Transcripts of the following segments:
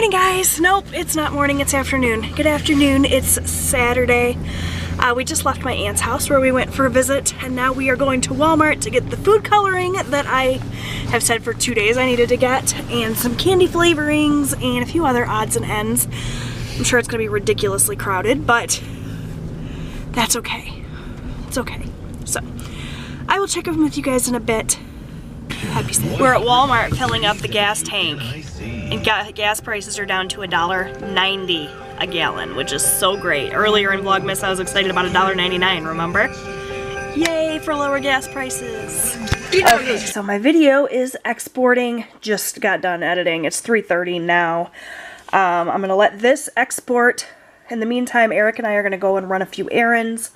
Morning, guys. Nope, it's not morning, it's afternoon. Good afternoon, it's Saturday. We just left my aunt's house where we went for a visit, and now we are going to Walmart to get the food coloring that I have said for 2 days I needed to get, and some candy flavorings, and a few other odds and ends. I'm sure it's gonna be ridiculously crowded, but that's okay. It's okay. So, I will check in with you guys in a bit. Happy Saturday. We're at Walmart filling up the gas tank, and gas prices are down to $1.90 a gallon, which is so great. Earlier in Vlogmas, I was excited about $1.99, remember? Yay for lower gas prices. Okay, so my video is exporting. Just got done editing. It's 3:30 now. I'm going to let this export. In the meantime, Eric and I are going to go and run a few errands.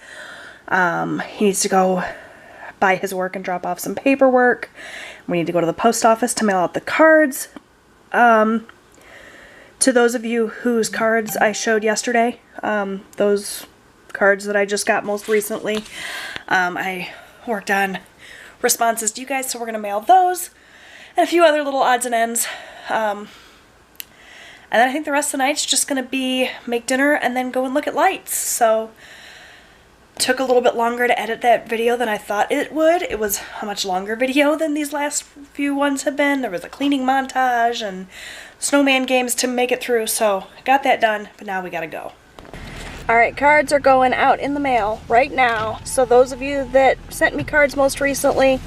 He needs to go by his work and drop off some paperwork. We need to go to the post office to mail out the cards. To those of you whose cards I showed yesterday, those cards that I just got most recently, I worked on responses to you guys, so we're going to mail those and a few other little odds and ends. And then I think the rest of the night's just going to be make dinner and then go and look at lights. So took a little bit longer to edit that video than I thought it would. It was a much longer video than these last few ones have been. There was a cleaning montage and snowman games to make it through, so I got that done, but now we gotta go. Alright, cards are going out in the mail right now, so those of you that sent me cards most recently,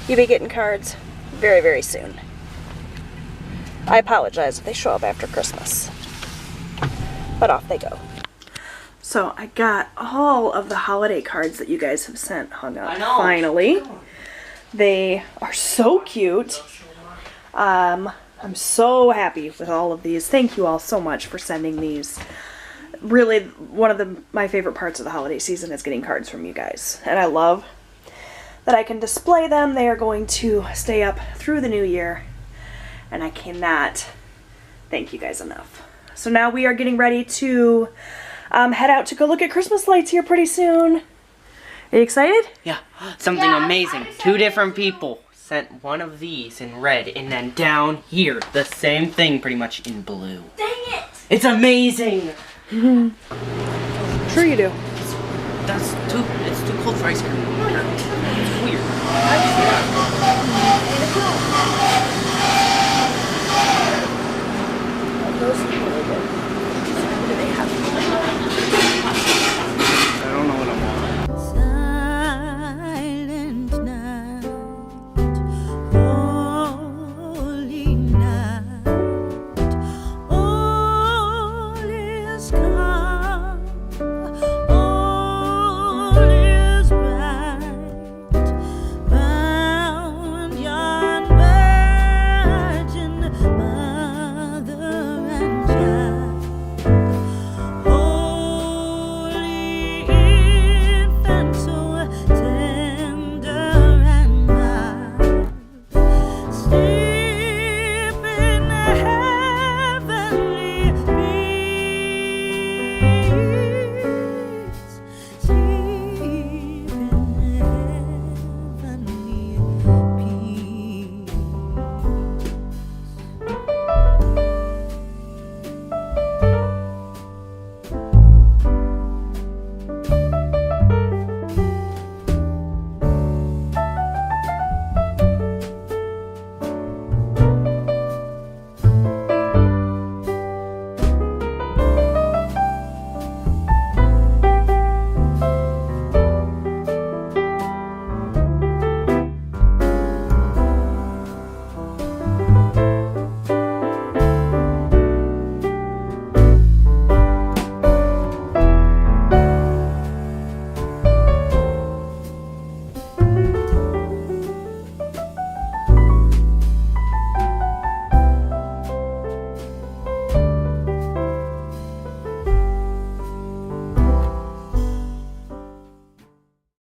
you'll be getting cards very, very soon. I apologize if they show up after Christmas, but off they go. So I got all of the holiday cards that you guys have sent hung up finally. They are so cute. I'm so happy with all of these. Thank you all so much for sending these. Really, one of my favorite parts of the holiday season is getting cards from you guys. And I love that I can display them. They are going to stay up through the new year. And I cannot thank you guys enough. So now we are getting ready to head out to go look at Christmas lights here pretty soon. Are you excited? Yeah, something amazing. 2 different people sent one of these in red, and then down here, the same thing pretty much in blue. Dang it! It's amazing! Sure you do. It's too cold for ice cream.